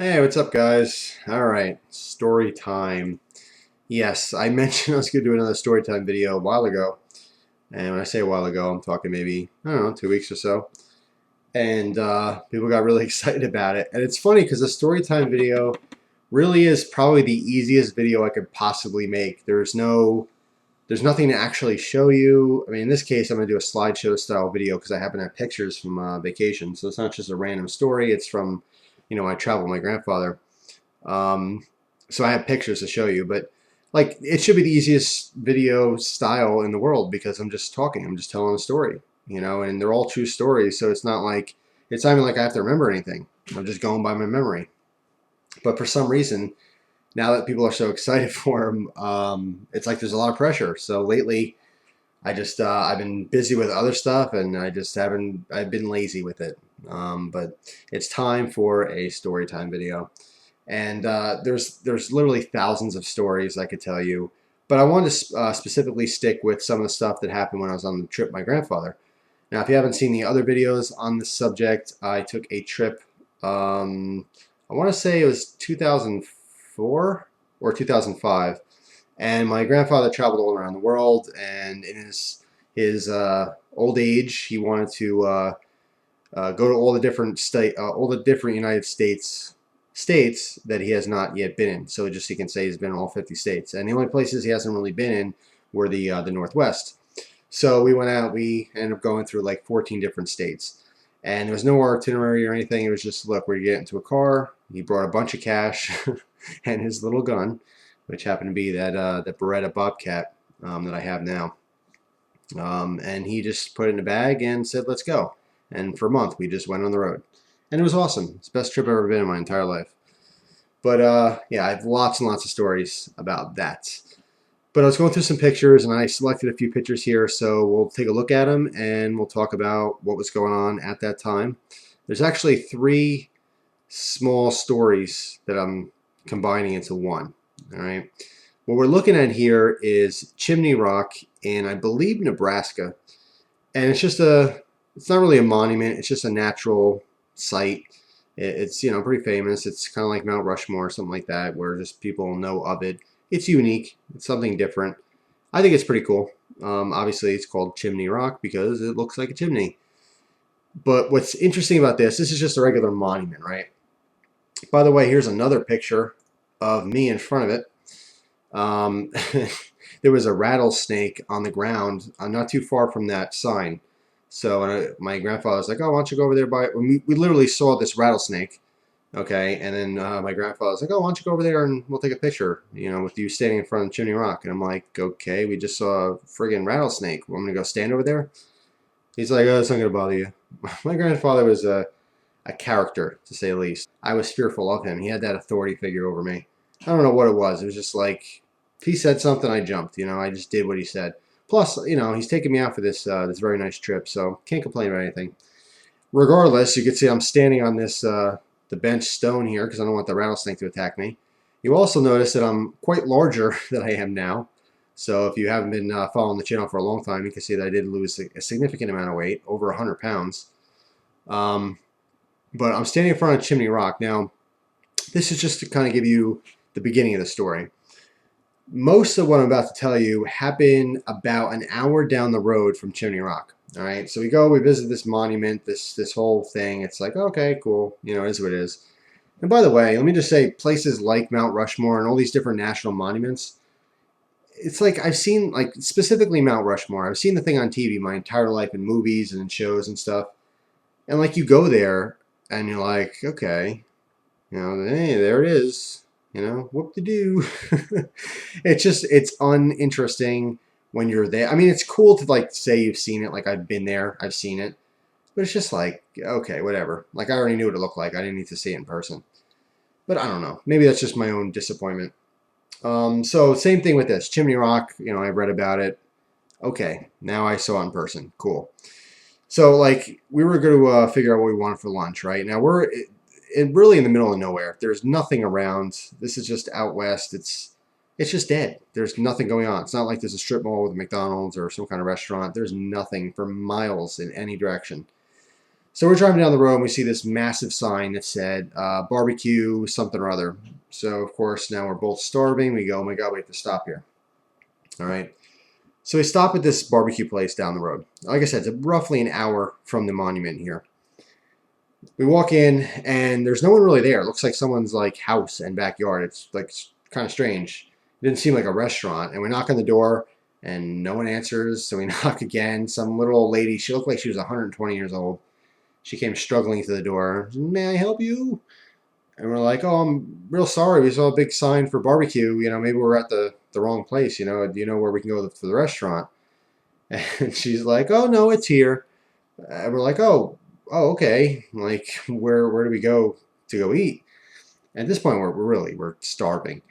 Hey, what's up, guys? All right, story time. Yes, I mentioned I was going to do another story time video a while ago. And when I say a while ago, I'm talking maybe, I don't know, 2 weeks or so. And people got really excited about it. And it's funny because the story time video really is probably the easiest video I could possibly make. There's nothing to actually show you. I mean, in this case, I'm going to do a slideshow style video because I happen to have pictures from vacation. So it's not just a random story. It's from, I traveled with my grandfather. Um, so I have pictures to show you, but like it should be the easiest video style in the world because I'm just talking. I'm just telling a story, and they're all true stories. So it's not even like I have to remember anything. I'm just going by my memory. But for some reason, now that people are so excited for them, it's like there's a lot of pressure. So lately, I've been busy with other stuff, and I just haven't. I've been lazy with it. But it's time for a story time video. And there's literally thousands of stories I could tell you, but I wanted to specifically stick with some of the stuff that happened when I was on the trip with my grandfather. Now, if you haven't seen the other videos on this subject, I took a trip. I want to say it was 2004 or 2005, and my grandfather traveled all around the world. And in his old age, he wanted to go to all the different United states that he has not yet been in. So just he can say he's been in all 50 states, and the only places he hasn't really been in were the Northwest. So we went out. We ended up going through like 14 different states, and there was no itinerary or anything. It was just, look, we get into a car. He brought a bunch of cash and his little gun, which happened to be that Beretta Bobcat that I have now. And he just put it in a bag and said, "Let's go." And for a month, we just went on the road, and it was awesome. It's the best trip I've ever been in my entire life. But yeah, I have lots and lots of stories about that. But I was going through some pictures, and I selected a few pictures here, so we'll take a look at them, and we'll talk about what was going on at that time. There's actually three small stories that I'm combining into one. All right. What we're looking at here is Chimney Rock in, I believe, Nebraska. And it's not really a monument. It's just a natural site. It's, pretty famous. It's kind of like Mount Rushmore, something like that, where just people know of it. It's unique. It's something different. I think it's pretty cool. Obviously, it's called Chimney Rock because it looks like a chimney. But what's interesting about this is just a regular monument, right? By the way, here's another picture of me in front of it. There was a rattlesnake on the ground not too far from that sign. So my grandfather was like, "Oh, why don't you go over there by?" We literally saw this rattlesnake. Okay, and then my grandfather was like, "Oh, why don't you go over there and we'll take a picture, with you standing in front of Chimney Rock?" And I'm like, "Okay, we just saw a friggin' rattlesnake. Want me to go stand over there?" He's like, "Oh, it's not gonna bother you." My grandfather was a character, to say the least. I was fearful of him. He had that authority figure over me. I don't know what it was. It was just like, if he said something, I jumped. I just did what he said. Plus, he's taking me out for this very nice trip, so can't complain about anything. Regardless, you can see I'm standing on the bench stone here because I don't want the rattlesnake to attack me. You also notice that I'm quite larger than I am now. So if you haven't been following the channel for a long time, you can see that I did lose a significant amount of weight, over 100 pounds. But I'm standing in front of Chimney Rock. Now, this is just to kind of give you the beginning of the story. Most of what I'm about to tell you happened about an hour down the road from Chimney Rock. All right, so we visit this monument, this whole thing. It's like, okay, cool, it is what it is. And by the way, let me just say, places like Mount Rushmore and all these different national monuments, it's like I've seen, like specifically Mount Rushmore, I've seen the thing on TV my entire life in movies and in shows and stuff. And like you go there and you're like, okay, hey, there it is. Whoop de doo. It's uninteresting when you're there. I mean, it's cool to like say you've seen it, like I've been there, I've seen it, but it's just like, okay, whatever. Like I already knew what it looked like. I didn't need to see it in person. But I don't know. Maybe that's just my own disappointment. So same thing with this Chimney Rock. I read about it. Okay, now I saw it in person. Cool. So like we were going to figure out what we wanted for lunch, right? Now we're really in the middle of nowhere. There's nothing around. This is just out west. It's just dead. There's nothing going on. It's not like there's a strip mall with a McDonald's or some kind of restaurant. There's nothing for miles in any direction. So we're driving down the road and we see this massive sign that said barbecue something or other. So of course now we're both starving. We go, oh my God, we have to stop here. All right. So we stop at this barbecue place down the road. Like I said, it's roughly an hour from the monument here. We walk in and there's no one really there. It looks like someone's like house and backyard. It's like kind of strange. It didn't seem like a restaurant. And we knock on the door and no one answers. So we knock again. Some little old lady, she looked like she was 120 years old. She came struggling to the door. May I help you? And we're like, oh, I'm real sorry. We saw a big sign for barbecue. Maybe we're at the wrong place. Do you know where we can go to the restaurant? And she's like, oh, no, it's here. And we're like, oh, okay. Like, where do we go to go eat? At this point, we're starving.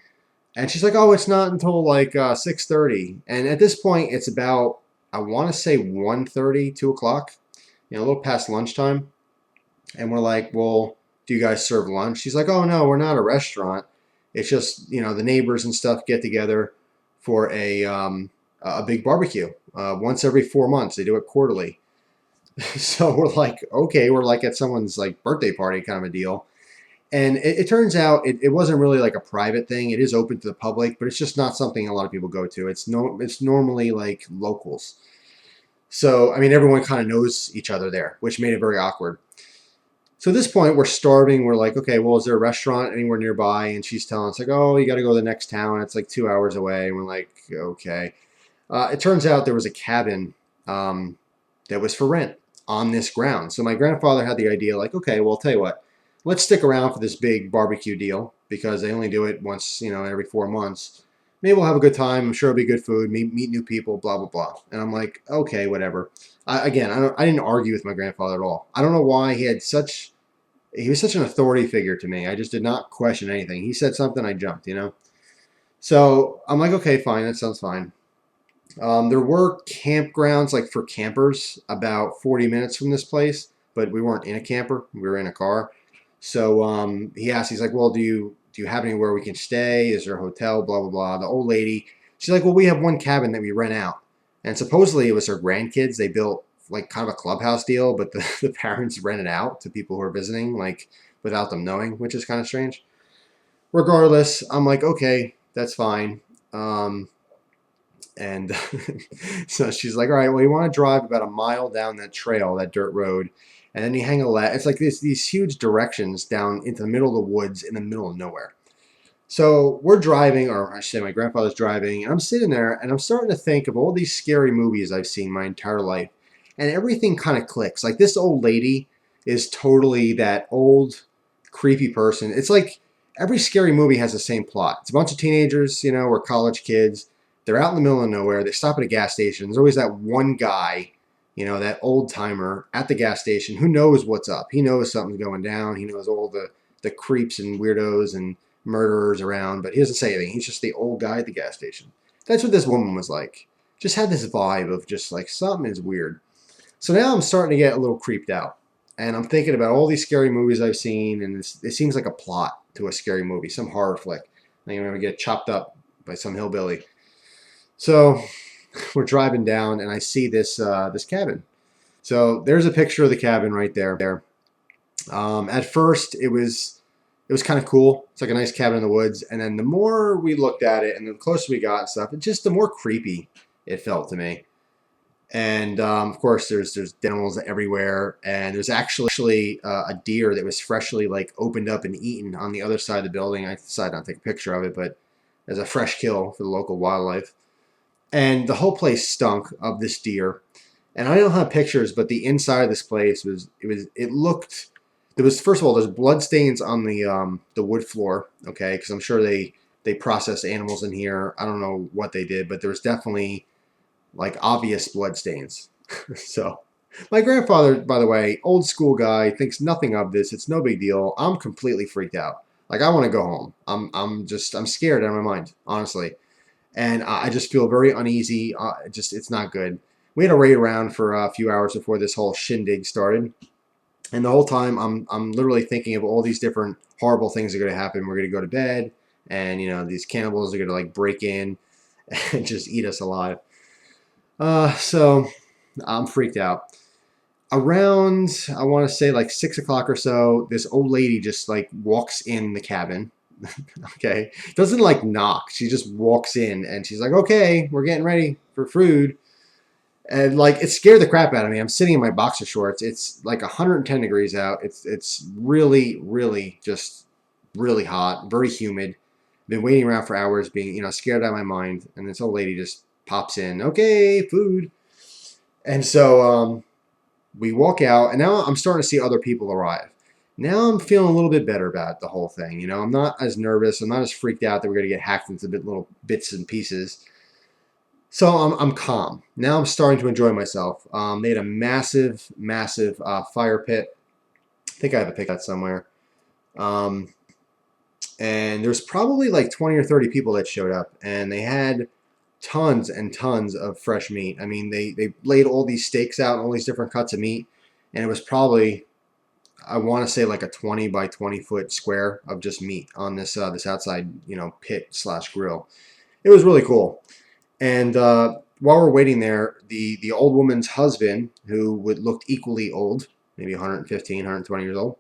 And she's like, oh, it's not until like 6:30. And at this point, it's about, I want to say 1:30, 2 o'clock, a little past lunchtime. And we're like, well, do you guys serve lunch? She's like, oh, no, we're not a restaurant. It's just, the neighbors and stuff get together for a big barbecue once every 4 months. They do it quarterly. So we're like, okay, we're like at someone's like birthday party kind of a deal. And it turns out it wasn't really like a private thing. It is open to the public, but it's just not something a lot of people go to. It's normally like locals. So, I mean, everyone kind of knows each other there, which made it very awkward. So at this point, we're starving. We're like, okay, well, is there a restaurant anywhere nearby? And she's telling us like, oh, you got to go to the next town. It's like 2 hours away. And we're like, okay. It turns out there was a cabin that was for rent on this ground. So my grandfather had the idea like, okay, well, I'll tell you what, let's stick around for this big barbecue deal because they only do it once, every 4 months. Maybe we'll have a good time. I'm sure it'll be good food, meet new people, blah, blah, blah. And I'm like, okay, whatever. I didn't argue with my grandfather at all. I don't know why he was such an authority figure to me. I just did not question anything. He said something, I jumped. So I'm like, okay, fine. That sounds fine. There were campgrounds like for campers about 40 minutes from this place, but we weren't in a camper. We were in a car. So he asked, he's like, well, do you have anywhere we can stay? Is there a hotel? Blah, blah, blah. The old lady, she's like, well, we have one cabin that we rent out. And supposedly it was her grandkids. They built like kind of a clubhouse deal, but the parents rented out to people who are visiting, like without them knowing, which is kind of strange. Regardless, I'm like, okay, that's fine. And so she's like, all right, well, you want to drive about a mile down that trail, that dirt road, and then you hang a left. It's like these huge directions down into the middle of the woods in the middle of nowhere. So we're driving, or I should say my grandfather's driving, and I'm sitting there and I'm starting to think of all these scary movies I've seen my entire life. And everything kind of clicks. Like this old lady is totally that old, creepy person. It's like every scary movie has the same plot. It's a bunch of teenagers, or college kids. They're out in the middle of nowhere. They stop at a gas station. There's always that one guy, that old timer at the gas station who knows what's up. He knows something's going down. He knows all the creeps and weirdos and murderers around, but he doesn't say anything. He's just the old guy at the gas station. That's what this woman was like. Just had this vibe of just like something is weird. So now I'm starting to get a little creeped out. And I'm thinking about all these scary movies I've seen, and it seems like a plot to a scary movie, some horror flick. Like I'm going to get chopped up by some hillbilly. So we're driving down, and I see this cabin. So there's a picture of the cabin right there. At first, it was kind of cool. It's like a nice cabin in the woods. And then the more we looked at it, and the closer we got and stuff, the more creepy it felt to me. And of course, there's animals everywhere, and there's actually a deer that was freshly like opened up and eaten on the other side of the building. I decided not to take a picture of it, but there's a fresh kill for the local wildlife. And the whole place stunk of this deer. And I don't have pictures, but the inside of this place it looked. There was, first of all, there's blood stains on the wood floor. Okay, because I'm sure they processed animals in here. I don't know what they did, but there was definitely like obvious blood stains. So my grandfather, by the way, old school guy, thinks nothing of this. It's no big deal. I'm completely freaked out. Like I want to go home. I'm scared out of my mind, honestly. And I just feel very uneasy. It's not good. We had to wait around for a few hours before this whole shindig started. And the whole time I'm literally thinking of all these different horrible things that are going to happen. We're going to go to bed, and these cannibals are going to like break in and just eat us alive. So I'm freaked out. Around, I want to say like 6 o'clock or so, this old lady just like walks in the cabin. Okay, doesn't like knock. She just walks in and she's like, "Okay, we're getting ready for food." And like it scared the crap out of me. I'm sitting in my boxer shorts. It's like 110 degrees out. It's really just really hot, very humid. Been waiting around for hours, being scared out of my mind. And this old lady just pops in. Okay, food. And so we walk out, and now I'm starting to see other people arrive. Now I'm feeling a little bit better about the whole thing. I'm not as nervous. I'm not as freaked out that we're going to get hacked into little bits and pieces. So I'm calm. Now I'm starting to enjoy myself. They had a massive fire pit. I think I have a pic of that somewhere. Um, and there's probably like 20 or 30 people that showed up, and they had tons and tons of fresh meat. I mean, they laid all these steaks out, all these different cuts of meat, and it was probably, I want to say, like a 20 by 20 foot square of just meat on this outside pit slash grill. It was really cool. And while we're waiting there, the old woman's husband, who would look equally old, maybe 115, 120 years old,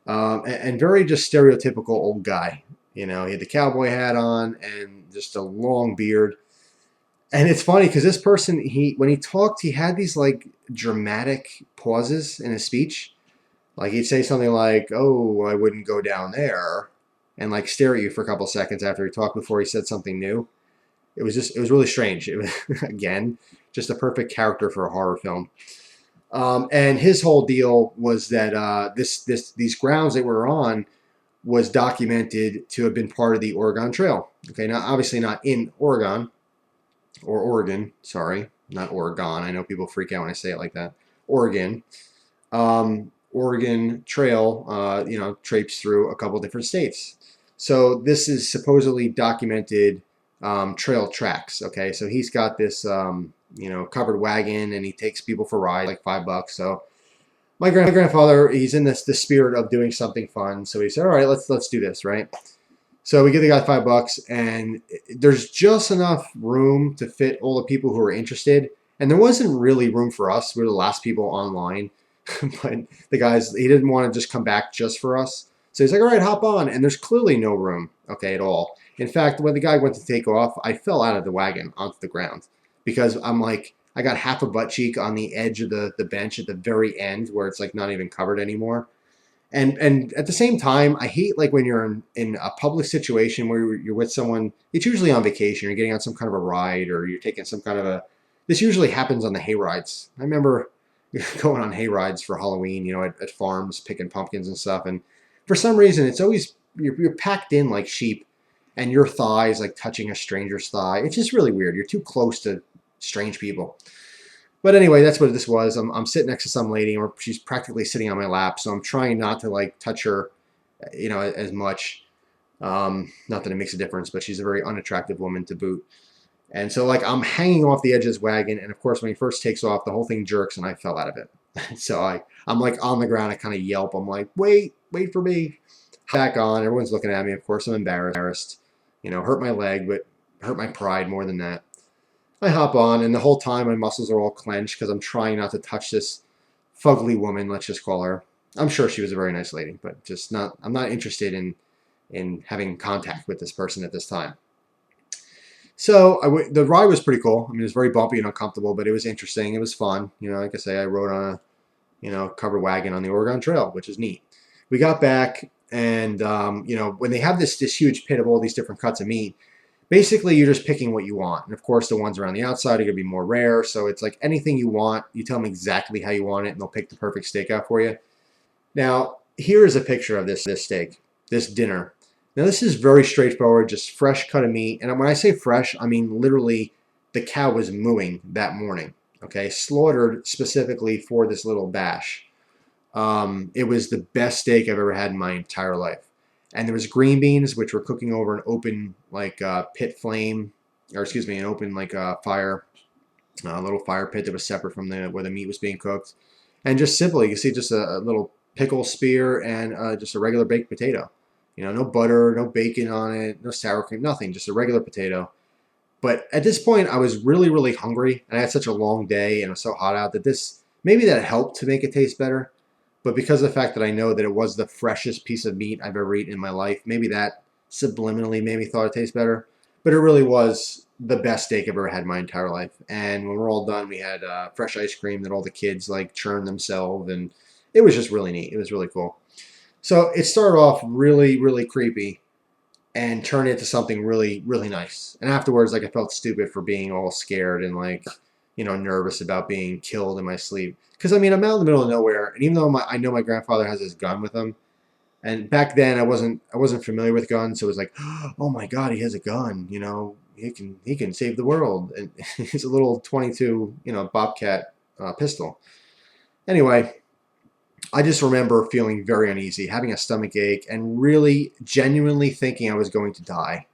and very just stereotypical old guy. He had the cowboy hat on and just a long beard. And it's funny because this person, when he talked, he had these like dramatic pauses in his speech. Like he'd say something like, "Oh, I wouldn't go down there," and like stare at you for a couple seconds after he talked before he said something new. It was really strange. It was again just a perfect character for a horror film. And his whole deal was that these grounds that we're on was documented to have been part of the Oregon Trail. Okay, now obviously not in Oregon or Oregon. Sorry, not Oregon. I know people freak out when I say it like that. Oregon. Oregon Trail, traipse through a couple different states. So this is supposedly documented trail tracks. Okay, so he's got this covered wagon, and he takes people for rides like $5. So my grandfather, he's in the spirit of doing something fun. So he said, "All right, let's do this, right?" So we give the guy $5, and there's just enough room to fit all the people who are interested. And there wasn't really room for us. We were the last people online. But the guys, he didn't want to just come back just for us. So he's like, "All right, hop on." And there's clearly no room, okay, at all. In fact, when the guy went to take off, I fell out of the wagon onto the ground because I'm like, I got half a butt cheek on the edge of the bench at the very end where it's like not even covered anymore. And at the same time, I hate like when you're in a public situation where you're with someone. It's usually on vacation. You're getting on some kind of a ride, or you're taking some kind of a. This usually happens on the hay rides. I remember going on hay rides for Halloween, at farms picking pumpkins and stuff. And for some reason, it's always you're packed in like sheep, and your thigh is like touching a stranger's thigh. It's just really weird. You're too close to strange people. But anyway, that's what this was. I'm sitting next to some lady, and she's practically sitting on my lap, so I'm trying not to like touch her, as much. Not that it makes a difference, but she's a very unattractive woman to boot. And so like I'm hanging off the edge of this wagon, and of course when he first takes off, the whole thing jerks, and I fell out of it. So I'm like on the ground. I kind of yelp. I'm like, wait for me. Back on. Everyone's looking at me. Of course I'm embarrassed. Hurt my leg, but hurt my pride more than that. I hop on, and the whole time my muscles are all clenched because I'm trying not to touch this fugly woman, let's just call her. I'm sure she was a very nice lady, but just not. I'm not interested in having contact with this person at this time. So the ride was pretty cool. I mean, it was very bumpy and uncomfortable, but it was interesting. It was fun. Like I say, I rode on a covered wagon on the Oregon Trail, which is neat. We got back, and when they have this huge pit of all these different cuts of meat, basically you're just picking what you want. And of course, the ones around the outside are going to be more rare. So it's like anything you want, you tell them exactly how you want it, and they'll pick the perfect steak out for you. Now, here is a picture of this steak, this dinner. Now, this is very straightforward, just fresh cut of meat. And when I say fresh, I mean literally the cow was mooing that morning, okay? Slaughtered specifically for this little bash. It was the best steak I've ever had in my entire life. And there was green beans, which were cooking over an open like pit flame, or excuse me, an open like fire, a little fire pit that was separate from where the meat was being cooked. And just simply, you see just a little pickle spear and just a regular baked potato. No butter, no bacon on it, no sour cream, nothing, just a regular potato. But at this point, I was really, really hungry, and I had such a long day, and it was so hot out that this Maybe that helped to make it taste better, but because of the fact that I know that it was the freshest piece of meat I've ever eaten in my life, maybe that subliminally made me thought it tastes better. But it really was the best steak I've ever had in my entire life. And when we're all done, we had fresh ice cream that all the kids like churned themselves, and it was just really neat. It was really cool. So it started off really, really creepy and turned into something really, really nice. And afterwards, like I felt stupid for being all scared and like, nervous about being killed in my sleep. Because I mean, I'm out in the middle of nowhere, and even though I know my grandfather has his gun with him, and back then I wasn't familiar with guns, so it was like, oh my God, he has a gun. He can save the world, and it's a little 22, Bobcat pistol. Anyway, I just remember feeling very uneasy, having a stomach ache, and really genuinely thinking I was going to die.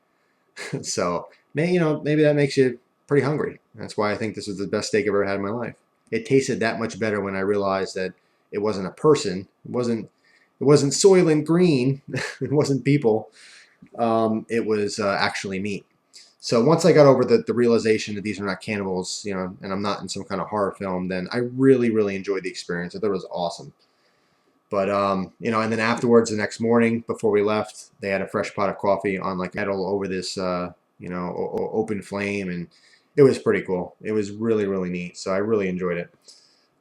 So maybe that makes you pretty hungry. That's why I think this was the best steak I've ever had in my life. It tasted that much better when I realized that it wasn't a person. It wasn't Soylent Green. It wasn't people. It was actually meat. So once I got over the realization that these are not cannibals, and I'm not in some kind of horror film, then I really, really enjoyed the experience. I thought it was awesome. But and then afterwards, the next morning before we left, they had a fresh pot of coffee on like metal over this, open flame, and it was pretty cool. It was really, really neat. So I really enjoyed it.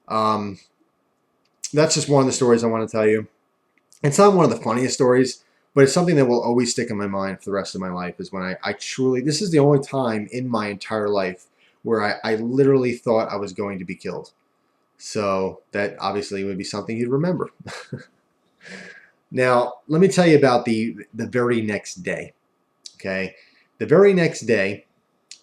Um, that's just one of the stories I want to tell you. It's not one of the funniest stories, but it's something that will always stick in my mind for the rest of my life. Is when I truly, this is the only time in my entire life where I literally thought I was going to be killed. So that obviously would be something you'd remember. Now, let me tell you about the very next day. Okay, the very next day.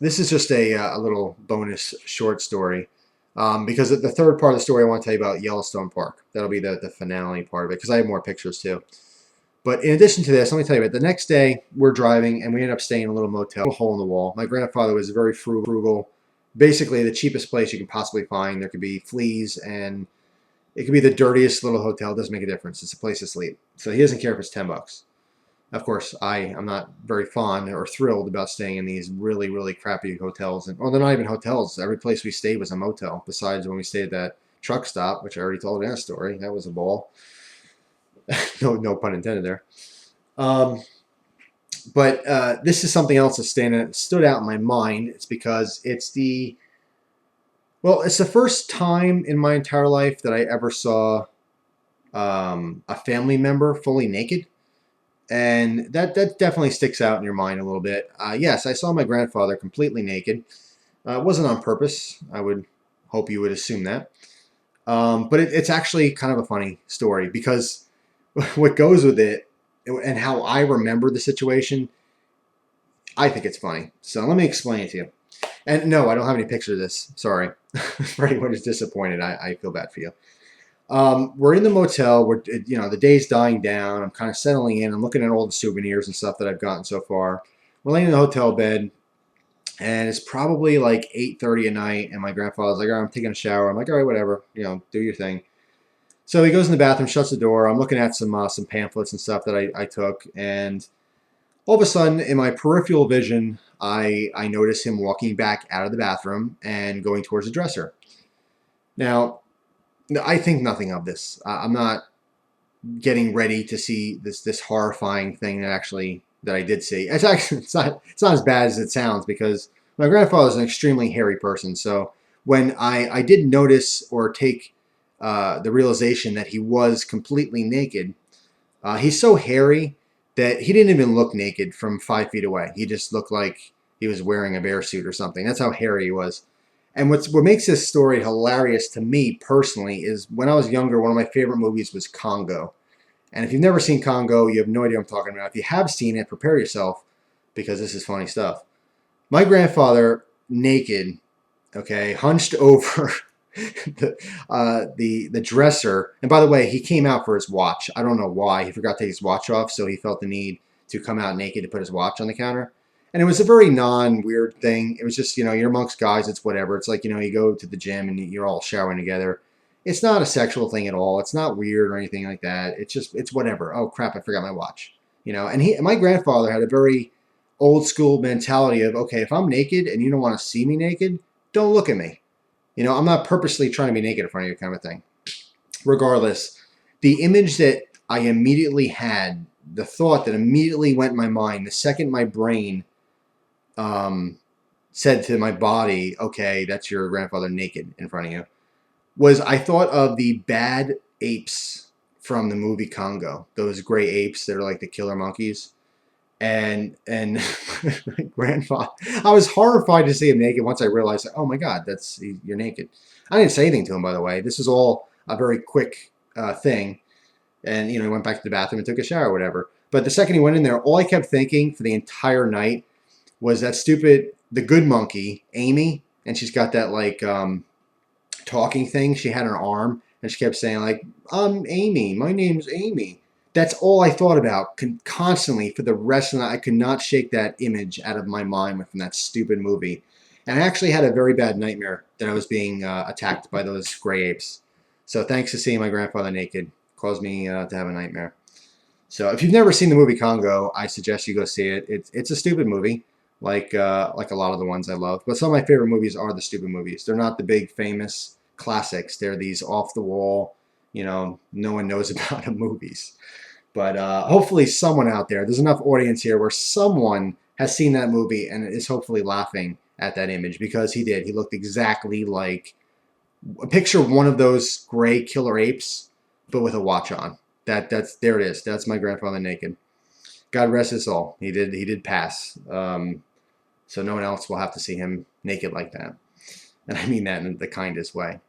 This is just a little bonus short story, because the third part of the story I want to tell you about Yellowstone Park. That'll be the finale part of it, because I have more pictures too. But in addition to this, let me tell you about the next day. We're driving and we end up staying in a little motel, a hole in the wall. My grandfather was very frugal. Basically, the cheapest place you can possibly find. There could be fleas, and it could be the dirtiest little hotel. It doesn't make a difference. It's a place to sleep. So he doesn't care if it's $10. Of course, I'm not very fond or thrilled about staying in these really, really crappy hotels. And well, they're not even hotels. Every place we stayed was a motel, besides when we stayed at that truck stop, which I already told in that story. That was a ball. No pun intended there. But this is something else that stood out in my mind. It's because it's the first time in my entire life that I ever saw a family member fully naked. And that definitely sticks out in your mind a little bit. Yes, I saw my grandfather completely naked. It wasn't on purpose. I would hope you would assume that. But it's actually kind of a funny story, because what goes with it and how I remember the situation, I think it's funny. So let me explain it to you. And no, I don't have any pictures of this. Sorry. For anyone who's disappointed, I feel bad for you. We're in the motel. The day's dying down. I'm kind of settling in. I'm looking at all the souvenirs and stuff that I've gotten so far. We're laying in the hotel bed, and it's probably like 8:30 at night. And my grandfather's like, "All right, I'm taking a shower." I'm like, "All right, whatever. Do your thing." So he goes in the bathroom, shuts the door. I'm looking at some pamphlets and stuff that I took, and all of a sudden, in my peripheral vision, I notice him walking back out of the bathroom and going towards the dresser. Now, I think nothing of this. I'm not getting ready to see this horrifying thing that I did see. It's not as bad as it sounds, because my grandfather is an extremely hairy person. So when I did notice or take the realization that he was completely naked, he's so hairy that he didn't even look naked from 5 feet away. He just looked like he was wearing a bear suit or something. That's how hairy he was. And what makes this story hilarious to me personally is when I was younger, one of my favorite movies was Congo. And if you've never seen Congo, you have no idea what I'm talking about. If you have seen it, prepare yourself, because this is funny stuff. My grandfather, naked, okay, hunched over the dresser. And by the way, he came out for his watch. I don't know why. He forgot to take his watch off, so he felt the need to come out naked to put his watch on the counter. And it was a very non-weird thing. It was just, you're amongst guys, it's whatever. It's like, you go to the gym and you're all showering together. It's not a sexual thing at all. It's not weird or anything like that. It's whatever. Oh crap, I forgot my watch. And my grandfather had a very old school mentality of, okay, if I'm naked and you don't want to see me naked, don't look at me. I'm not purposely trying to be naked in front of you kind of thing. Regardless, the image that I immediately had, the thought that immediately went in my mind, the second my brain um, said to my body, okay, that's your grandfather naked in front of you, was I thought of the bad apes from the movie Congo, those gray apes that are like the killer monkeys. And my grandfather, I was horrified to see him naked once I realized, oh my God, you're naked. I didn't say anything to him, by the way. This is all a very quick thing. And, he went back to the bathroom and took a shower or whatever. But the second he went in there, all I kept thinking for the entire night was the good monkey, Amy. And she's got that like talking thing. She had her arm and she kept saying like, I'm Amy. My name's Amy. That's all I thought about constantly for the rest of the night. I could not shake that image out of my mind from that stupid movie. And I actually had a very bad nightmare that I was being attacked by those gray apes. So thanks to seeing my grandfather naked caused me to have a nightmare. So if you've never seen the movie Congo, I suggest you go see it. It's a stupid movie, like a lot of the ones I love. But some of my favorite movies are the stupid movies. They're not the big famous classics. They're these off the wall, no one knows about movies. But hopefully someone out there's enough audience here where someone has seen that movie and is hopefully laughing at that image, because he did. He looked exactly like, picture one of those gray killer apes, but with a watch on. There it is. That's my grandfather naked. God rest his soul. He did pass. So no one else will have to see him naked like that. And I mean that in the kindest way.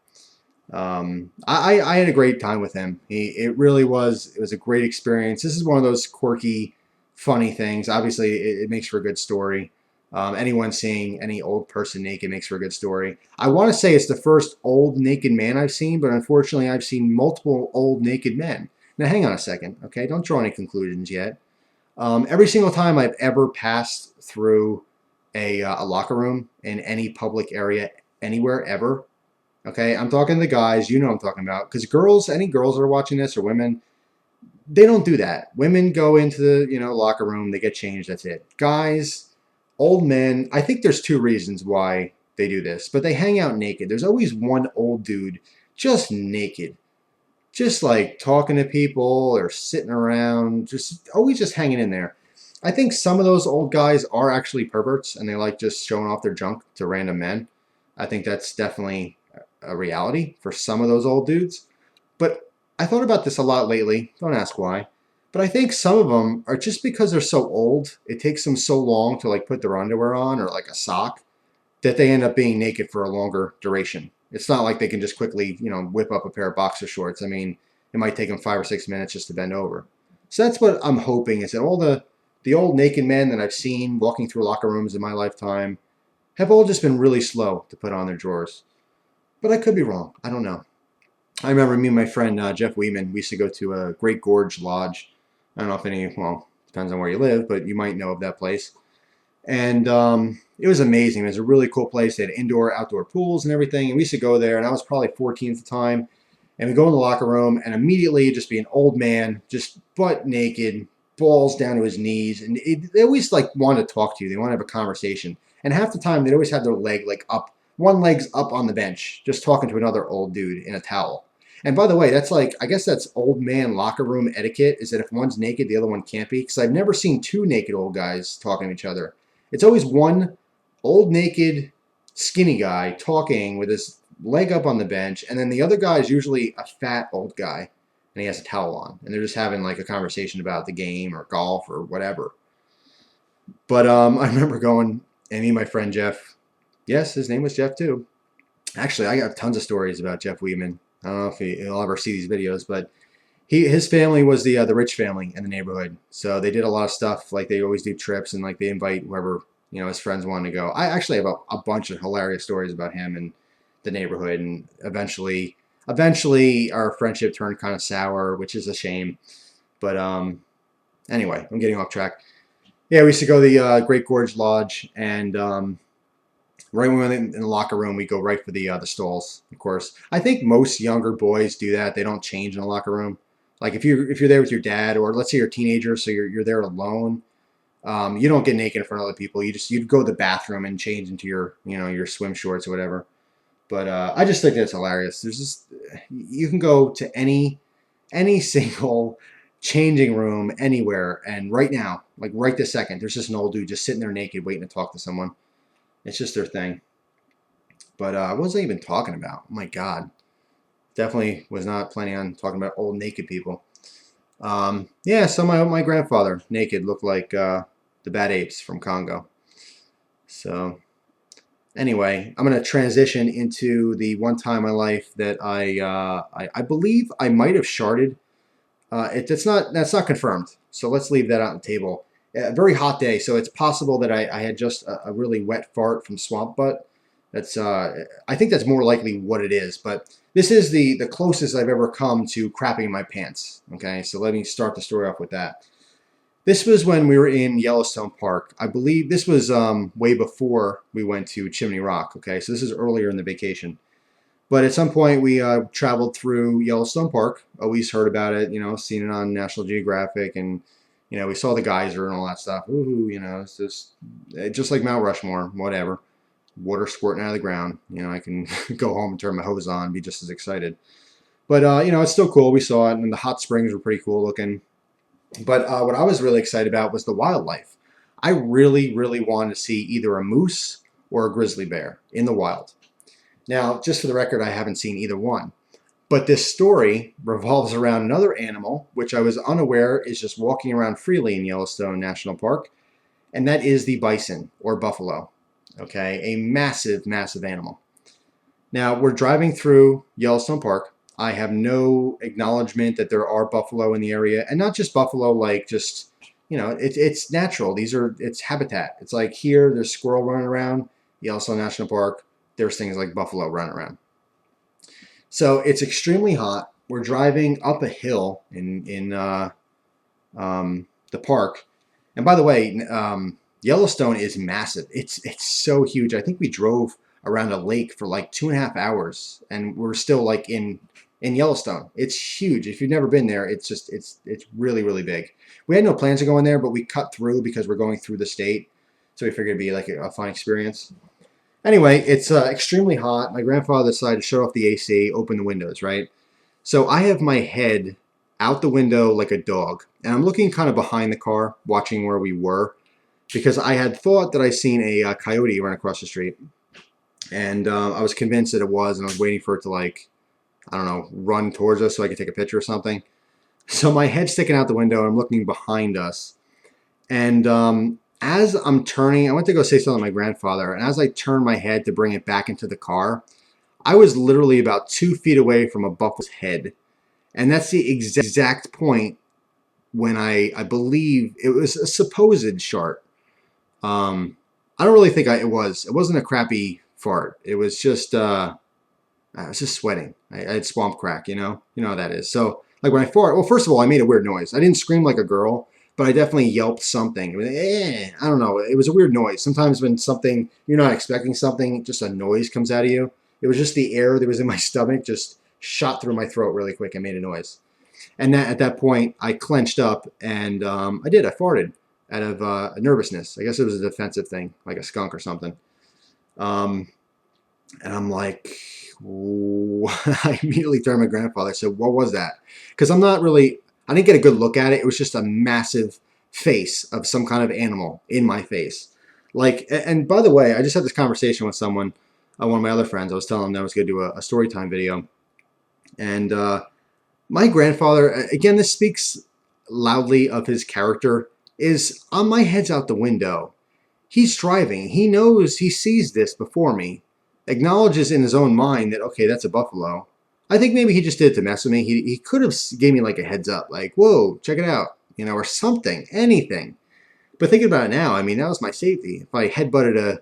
I had a great time with him. It was a great experience. This is one of those quirky, funny things. Obviously, it makes for a good story. Anyone seeing any old person naked makes for a good story. I want to say it's the first old naked man I've seen, but unfortunately, I've seen multiple old naked men. Now, hang on a second, okay? Don't draw any conclusions yet. Every single time I've ever passed through a locker room in any public area, anywhere, ever, okay, I'm talking to the guys, what I'm talking about, because any girls that are watching this or women, they don't do that. Women go into the locker room, they get changed, that's it. Guys, old men, I think there's two reasons why they do this, but they hang out naked. There's always one old dude just naked, just like talking to people or sitting around, just always just hanging in there. I think some of those old guys are actually perverts and they like just showing off their junk to random men. I think that's definitely a reality for some of those old dudes. But I thought about this a lot lately. Don't ask why. But I think some of them are just because they're so old, it takes them so long to like put their underwear on or like a sock, that they end up being naked for a longer duration. It's not like they can just quickly, whip up a pair of boxer shorts. I mean, it might take them 5 or 6 minutes just to bend over. So that's what I'm hoping, is that all the old naked men that I've seen walking through locker rooms in my lifetime have all just been really slow to put on their drawers. But I could be wrong. I don't know. I remember me and my friend Jeff Weeman, we used to go to a Great Gorge Lodge. I don't know if depends on where you live, but you might know of that place. And it was amazing. It was a really cool place. They had indoor, outdoor pools and everything. And we used to go there, and I was probably 14 at the time. And we go in the locker room, and immediately just be an old man, just butt naked, balls down to his knees. And they always like want to talk to you. They want to have a conversation. And half the time, they'd always have their leg like up. One leg's up on the bench, just talking to another old dude in a towel. And by the way, that's like, I guess that's old man locker room etiquette, is that if one's naked, the other one can't be. Because I've never seen two naked old guys talking to each other. It's always one old, naked, skinny guy talking with his leg up on the bench, and then the other guy is usually a fat old guy, and he has a towel on, and they're just having like a conversation about the game or golf or whatever. But I remember going, and me and my friend Jeff, yes, his name was Jeff too. Actually, I got tons of stories about Jeff Weeman. I don't know if he'll ever see these videos, but his family was the rich family in the neighborhood. So they did a lot of stuff. Like they always do trips, and like they invite whoever his friends wanted to go. I actually have a bunch of hilarious stories about him and the neighborhood. And eventually our friendship turned kind of sour, which is a shame. But anyway, I'm getting off track. Yeah, we used to go to the Great Gorge Lodge, and right when we went in the locker room, we go right for the stalls. Of course, I think most younger boys do that. They don't change in the locker room. Like if you're there with your dad, or let's say you're a teenager, so you're there alone, you don't get naked in front of other people. You'd go to the bathroom and change into your your swim shorts or whatever. But I just think that's hilarious. There's just, you can go to any single changing room anywhere, and right now, like right this second, there's just an old dude just sitting there naked waiting to talk to someone. It's just their thing. But what was I even talking about? Oh my God. Definitely was not planning on talking about old naked people. Yeah, so my grandfather, naked, looked like the bad apes from Congo. So anyway, I'm going to transition into the one time in my life that I believe I might have sharted. That's not confirmed. So let's leave that out on the table. A very hot day, so it's possible that I had just a really wet fart from swamp butt. That's I think that's more likely what it is. But this is the closest I've ever come to crapping in my pants. Okay, so let me start the story off with that. This was when we were in Yellowstone Park. I believe this was way before we went to Chimney Rock. Okay, so this is earlier in the vacation. But at some point, we traveled through Yellowstone Park. Always heard about it, seen it on National Geographic, and we saw the geyser and all that stuff. Ooh, it's just like Mount Rushmore, whatever. Water squirting out of the ground. I can go home and turn my hose on and be just as excited. But it's still cool. We saw it, and the hot springs were pretty cool looking. But what I was really excited about was the wildlife. I really, really wanted to see either a moose or a grizzly bear in the wild. Now, just for the record, I haven't seen either one. But this story revolves around another animal, which I was unaware is just walking around freely in Yellowstone National Park, and that is the bison, or buffalo. Okay, a massive, massive animal. Now, we're driving through Yellowstone Park. I have no acknowledgement that there are buffalo in the area, and not just buffalo like just, it's natural. It's habitat. It's like here, there's squirrel running around, Yellowstone National Park. There's things like buffalo running around. So it's extremely hot. We're driving up a hill in the park. And by the way, Yellowstone is massive. It's so huge. I think we drove around a lake for like 2.5 hours, and we're still like in Yellowstone. It's huge. If you've never been there, it's really, really big. We had no plans of going there, but we cut through because we're going through the state. So we figured it'd be like a fun experience. Anyway, it's extremely hot. My grandfather decided to shut off the AC, open the windows, right? So I have my head out the window like a dog, and I'm looking kind of behind the car, watching where we were, because I had thought that I seen a coyote run across the street, and I was convinced that it was, and I was waiting for it to, like, I don't know, run towards us so I could take a picture or something. So my head's sticking out the window, and I'm looking behind us, and as I'm turning, I went to go say something to my grandfather, and as I turned my head to bring it back into the car, I was literally about 2 feet away from a buffalo's head. And that's the exact point when I believe it was a supposed shart. I don't really think it was. It wasn't a crappy fart. It was just, I was just sweating. I had swamp crack, you know how that is. So, like when I fart, well, first of all, I made a weird noise. I didn't scream like a girl, but I definitely yelped something. I don't know. It was a weird noise. Sometimes when something, you're not expecting something, just a noise comes out of you. It was just the air that was in my stomach just shot through my throat really quick and made a noise. And at that point, I clenched up and I farted out of nervousness. I guess it was a defensive thing, like a skunk or something. And I'm like, I immediately turned to my grandfather. I said, what was that? Because I didn't get a good look at it. It was just a massive face of some kind of animal in my face. Like, and by the way, I just had this conversation with someone, one of my other friends. I was telling him that I was going to do a story time video. And my grandfather, again, this speaks loudly of his character, is on my head's out the window. He's driving. He knows, he sees this before me, acknowledges in his own mind that, okay, that's a buffalo. I think maybe he just did it to mess with me. He could have gave me like a heads up, like, whoa, check it out, or something, anything. But thinking about it now, I mean, that was my safety. If I headbutted a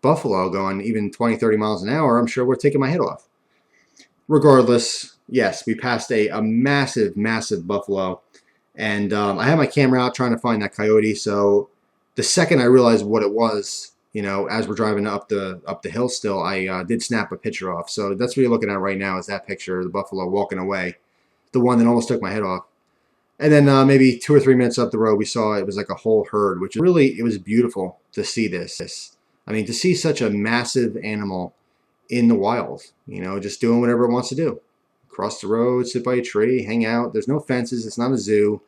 buffalo going even 20, 30 miles an hour, I'm sure we're taking my head off. Regardless, yes, we passed a massive, massive buffalo. And I had my camera out trying to find that coyote. So the second I realized what it was, as we're driving up the hill still, I did snap a picture off. So that's what you're looking at right now is that picture of the buffalo walking away, the one that almost took my head off. And then maybe 2 or 3 minutes up the road, we saw it was like a whole herd, which really, it was beautiful to see this. I mean, to see such a massive animal in the wild, you know, just doing whatever it wants to do. Cross the road, sit by a tree, hang out. There's no fences. It's not a zoo.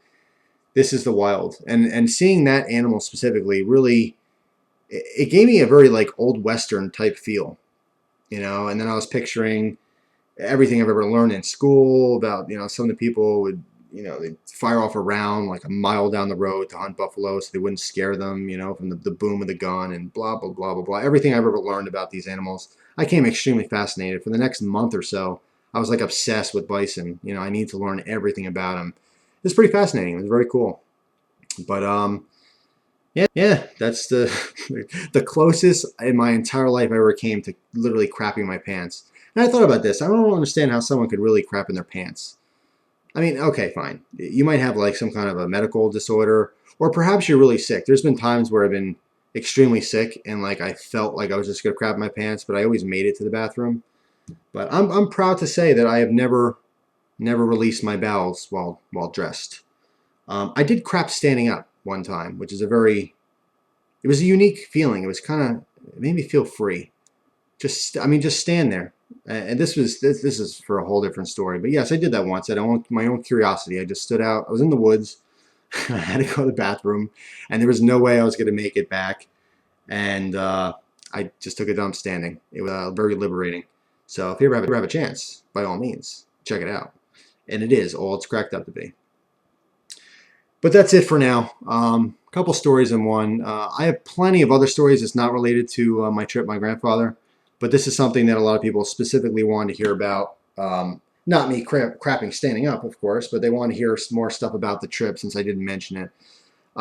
This is the wild. And seeing that animal specifically really, it gave me a very like old Western type feel, you know. And then I was picturing everything I've ever learned in school about, you know, some of the people would, you know, they'd fire off a round like a mile down the road to hunt buffalo so they wouldn't scare them, you know, from the boom of the gun and blah, blah, blah, blah, blah. Everything I've ever learned about these animals, I became extremely fascinated. For the next month or so, I was like obsessed with bison. You know, I need to learn everything about them. It's pretty fascinating. It was very cool. But yeah, that's the the closest in my entire life I ever came to literally crapping my pants. And I thought about this. I don't understand how someone could really crap in their pants. I mean, okay, fine. You might have like some kind of a medical disorder, or perhaps you're really sick. There's been times where I've been extremely sick and like I felt like I was just gonna crap my pants, but I always made it to the bathroom. But I'm proud to say that I have never released my bowels while dressed. I did crap standing up one time, which is it was a unique feeling. It was kind of, it made me feel free. I mean, just stand there. And this is for a whole different story. But yes, I did that once. My own curiosity. I just stood out. I was in the woods. I had to go to the bathroom, and there was no way I was going to make it back. And I just took a dump standing. It was very liberating. So if you ever have a chance, by all means, check it out. And it is all it's cracked up to be. But that's it for now. Couple stories in one. I have plenty of other stories that's not related to my trip with my grandfather, but this is something that a lot of people specifically wanted to hear about. Not me crapping standing up, of course, but they want to hear more stuff about the trip since I didn't mention it.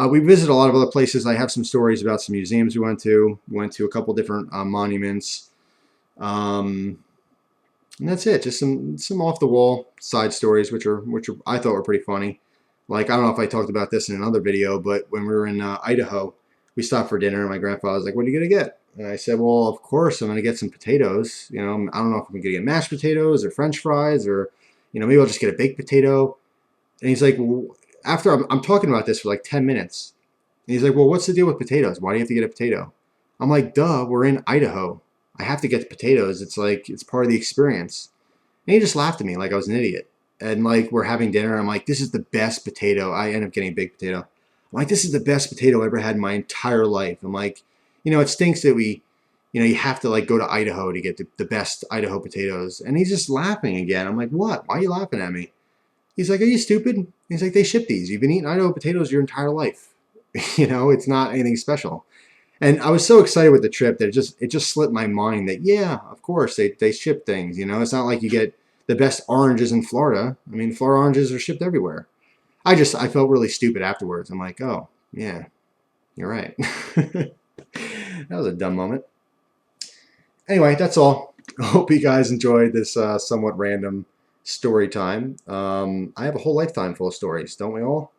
We visited a lot of other places. I have some stories about some museums we went to. We went to a couple different monuments. And that's it. Just some off the wall side stories, which I thought were pretty funny. Like, I don't know if I talked about this in another video, but when we were in Idaho, we stopped for dinner, and my grandfather was like, "What are you going to get?" And I said, "Well, of course, I'm going to get some potatoes. You know, I don't know if I'm going to get mashed potatoes or French fries or, you know, maybe I'll just get a baked potato." And he's like, well, after I'm talking about this for like 10 minutes, and he's like, "Well, what's the deal with potatoes? Why do you have to get a potato?" I'm like, "Duh, we're in Idaho. I have to get the potatoes. It's like, it's part of the experience." And he just laughed at me like I was an idiot. And like we're having dinner, I'm like, "This is the best potato." I end up getting a baked potato. I'm like, "This is the best potato I ever had in my entire life." I'm like, you know, it stinks that you have to like go to Idaho to get the best Idaho potatoes. And he's just laughing again. I'm like, "What? Why are you laughing at me?" He's like, "Are you stupid?" He's like, "They ship these. You've been eating Idaho potatoes your entire life. You know, it's not anything special." And I was so excited with the trip that it just slipped my mind that, yeah, of course they ship things. You know, it's not like you get the best oranges in Florida. I mean, Florida oranges are shipped everywhere. I felt really stupid afterwards. I'm like, "Oh, yeah, you're right." That was a dumb moment. Anyway, that's all. I hope you guys enjoyed this somewhat random story time. I have a whole lifetime full of stories, don't we all?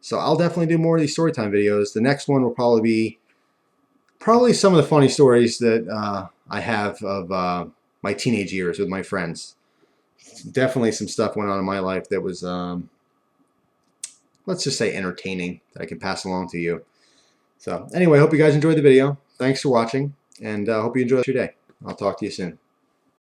So I'll definitely do more of these story time videos. The next one will probably be some of the funny stories that I have of my teenage years with my friends. Definitely some stuff went on in my life that was, let's just say, entertaining that I can pass along to you. So anyway, I hope you guys enjoyed the video. Thanks for watching, and I hope you enjoy your day. I'll talk to you soon.